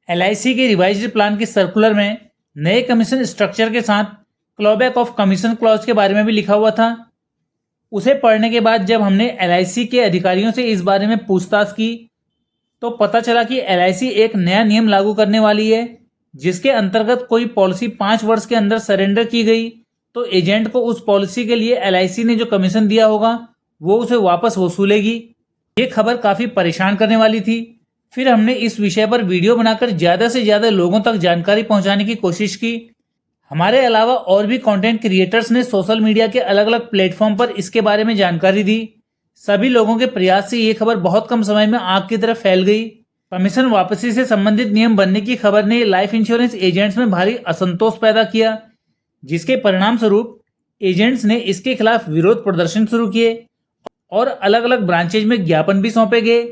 LIC के revised plan के circular में नए कमीशन स्ट्रक्चर के साथ क्लॉबैक ऑफ कमीशन क्लॉज के बारे में भी लिखा हुआ था। उसे पढ़ने के बाद जब हमने LIC के अधिकारियों से इस बारे में पूछताछ की तो पता चला कि LIC एक नया नियम लागू करने वाली है, जिसके अंतर्गत कोई पॉलिसी 5 वर्ष के अंदर सरेंडर की गई तो एजेंट को उस पॉलिसी के लिए LIC ने जो कमीशन दिया होगा वो उसे वापस वसूलेगी। ये खबर काफ़ी परेशान करने वाली थी। फिर हमने इस विषय पर वीडियो बनाकर ज़्यादा से ज़्यादा लोगों तक जानकारी पहुंचाने की कोशिश की। हमारे अलावा और भी कंटेंट क्रिएटर्स ने सोशल मीडिया के अलग अलग प्लेटफॉर्म पर इसके बारे में जानकारी दी। सभी लोगों के प्रयास से ये खबर बहुत कम समय में आग की तरह फैल गई। कमीशन वापसी से संबंधित नियम बनने की खबर ने लाइफ इंश्योरेंस एजेंट्स में भारी असंतोष पैदा किया, जिसके परिणाम स्वरूप एजेंट्स ने इसके खिलाफ विरोध प्रदर्शन शुरू किए और अलग अलग ब्रांचेज में ज्ञापन भी सौंपे गए।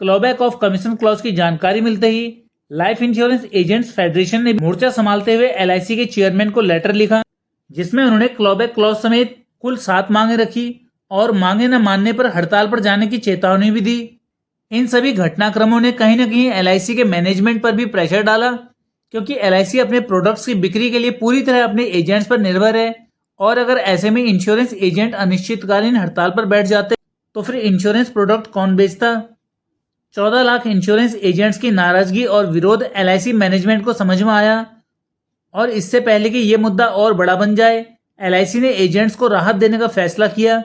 क्लॉबैक ऑफ कमीशन क्लॉज की जानकारी मिलते ही लाइफ इंश्योरेंस एजेंट्स फेडरेशन ने मोर्चा संभालते हुए LIC के चेयरमैन को लेटर लिखा, जिसमें उन्होंने क्लॉबैक क्लॉज समेत कुल 7 मांगे रखी और मांगे न मानने पर हड़ताल पर जाने की चेतावनी भी दी। इन सभी घटनाक्रमों ने कहीं न कहीं LIC के मैनेजमेंट पर भी प्रेशर डाला, क्योंकि LIC अपने प्रोडक्ट्स की बिक्री के लिए पूरी तरह अपने एजेंट्स पर निर्भर है और अगर ऐसे में इंश्योरेंस एजेंट अनिश्चितकालीन हड़ताल पर बैठ जाते तो फिर इंश्योरेंस प्रोडक्ट कौन बेचता। 14 लाख इंश्योरेंस एजेंट्स की नाराजगी और विरोध LIC मैनेजमेंट को समझ में आया और इससे पहले कि ये मुद्दा और बड़ा बन जाए, LIC ने एजेंट्स को राहत देने का फैसला किया।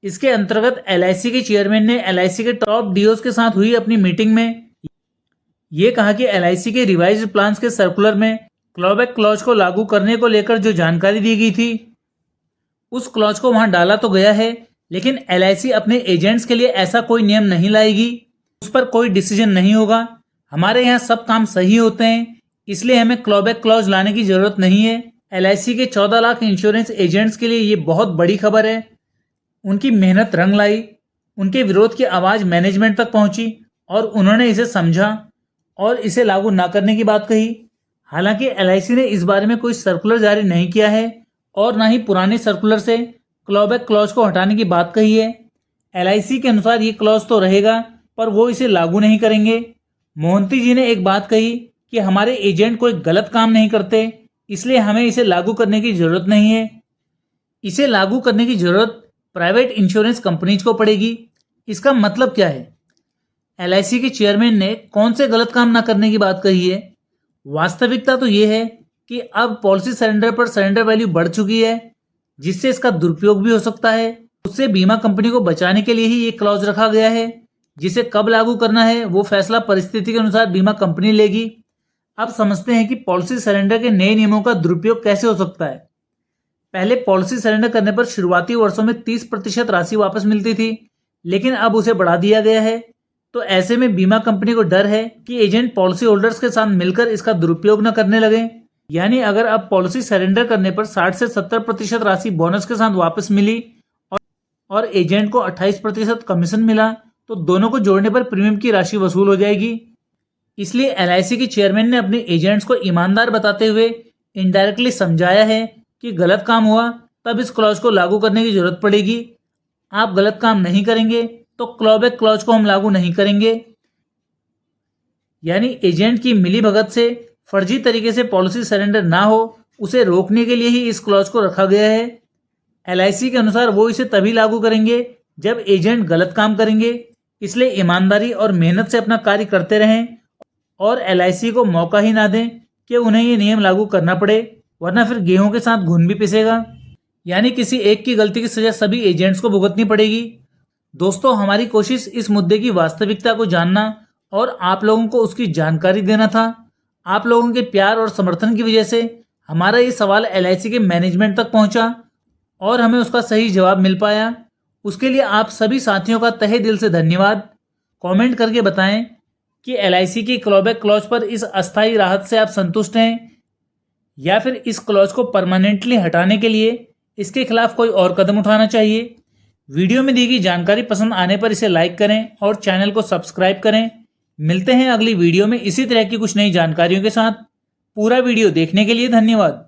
इसके अंतर्गत LIC के चेयरमैन ने LIC के टॉप DOs के साथ हुई अपनी मीटिंग में ये कहा कि LIC के रिवाइज्ड प्लान्स के सर्कुलर में क्लॉबैक क्लॉज को लागू करने को लेकर जो जानकारी दी गई थी उस क्लॉज को वहां डाला तो गया है, लेकिन LIC अपने एजेंट्स के लिए ऐसा कोई नियम नहीं लाएगी, उस पर कोई डिसीजन नहीं होगा। हमारे यहाँ सब काम सही होते हैं, इसलिए हमें क्लॉबैक क्लॉज लाने की जरूरत नहीं है। LIC के 14 लाख इंश्योरेंस एजेंट्स के लिए ये बहुत बड़ी खबर है। उनकी मेहनत रंग लाई, उनके विरोध की आवाज़ मैनेजमेंट तक पहुंची और उन्होंने इसे समझा और इसे लागू ना करने की बात कही। हालांकि LIC ने इस बारे में कोई सर्कुलर जारी नहीं किया है और ना ही पुराने सर्कुलर से क्लॉबैक क्लॉज को हटाने की बात कही है। LIC के अनुसार ये क्लॉज तो रहेगा पर वो इसे लागू नहीं करेंगे। मोहंती जी ने एक बात कही कि हमारे एजेंट कोई गलत काम नहीं करते, इसलिए हमें इसे लागू करने की ज़रूरत नहीं है। इसे लागू करने की ज़रूरत प्राइवेट इंश्योरेंस कंपनीज को पड़ेगी। इसका मतलब क्या है? LIC के चेयरमैन ने कौन से गलत काम ना करने की बात कही है? वास्तविकता तो ये है कि अब पॉलिसी सरेंडर पर सरेंडर वैल्यू बढ़ चुकी है, जिससे इसका दुरुपयोग भी हो सकता है। उससे बीमा कंपनी को बचाने के लिए ही ये क्लॉज रखा गया है, जिसे कब लागू करना है वो फैसला परिस्थिति के अनुसार बीमा कंपनी लेगी। अब समझते हैं कि पॉलिसी सरेंडर के नए नियमों का दुरुपयोग कैसे हो सकता है। पहले पॉलिसी सरेंडर करने पर शुरुआती वर्षों में 30% राशि वापस मिलती थी, लेकिन अब उसे बढ़ा दिया गया है। तो ऐसे में बीमा कंपनी को डर है कि एजेंट पॉलिसी होल्डर्स के साथ मिलकर इसका दुरुपयोग न करने लगे। यानी अगर अब पॉलिसी सरेंडर करने पर 60 से 70% राशि बोनस के साथ वापस मिली और एजेंट को 28% कमीशन मिला तो दोनों को जोड़ने पर प्रीमियम की राशि वसूल हो जाएगी। इसलिए LIC के चेयरमैन ने अपने एजेंट्स को ईमानदार बताते हुए इनडायरेक्टली समझाया है कि गलत काम हुआ तब इस क्लॉज को लागू करने की जरूरत पड़ेगी। आप गलत काम नहीं करेंगे तो क्लॉबैक क्लॉज को हम लागू नहीं करेंगे। यानी एजेंट की मिलीभगत से फर्जी तरीके से पॉलिसी सरेंडर ना हो, उसे रोकने के लिए ही इस क्लॉज को रखा गया है। LIC के अनुसार वो इसे तभी लागू करेंगे जब एजेंट गलत काम करेंगे, इसलिए ईमानदारी और मेहनत से अपना कार्य करते रहें और LIC को मौका ही ना दें कि उन्हें ये नियम लागू करना पड़े, वरना फिर गेहूं के साथ घुन भी पिसेगा। यानी किसी एक की गलती की सजा सभी एजेंट्स को भुगतनी पड़ेगी। दोस्तों, हमारी कोशिश इस मुद्दे की वास्तविकता को जानना और आप लोगों को उसकी जानकारी देना था। आप लोगों के प्यार और समर्थन की वजह से हमारा ये सवाल LIC के मैनेजमेंट तक पहुंचा और हमें उसका सही जवाब मिल पाया। उसके लिए आप सभी साथियों का तहे दिल से धन्यवाद। कमेंट करके बताएं कि LIC की क्लॉबैक क्लॉज पर इस अस्थायी राहत से आप संतुष्ट हैं या फिर इस क्लॉज को परमानेंटली हटाने के लिए इसके खिलाफ कोई और कदम उठाना चाहिए। वीडियो में दी गई जानकारी पसंद आने पर इसे लाइक करें और चैनल को सब्सक्राइब करें। मिलते हैं अगली वीडियो में इसी तरह की कुछ नई जानकारियों के साथ। पूरा वीडियो देखने के लिए धन्यवाद।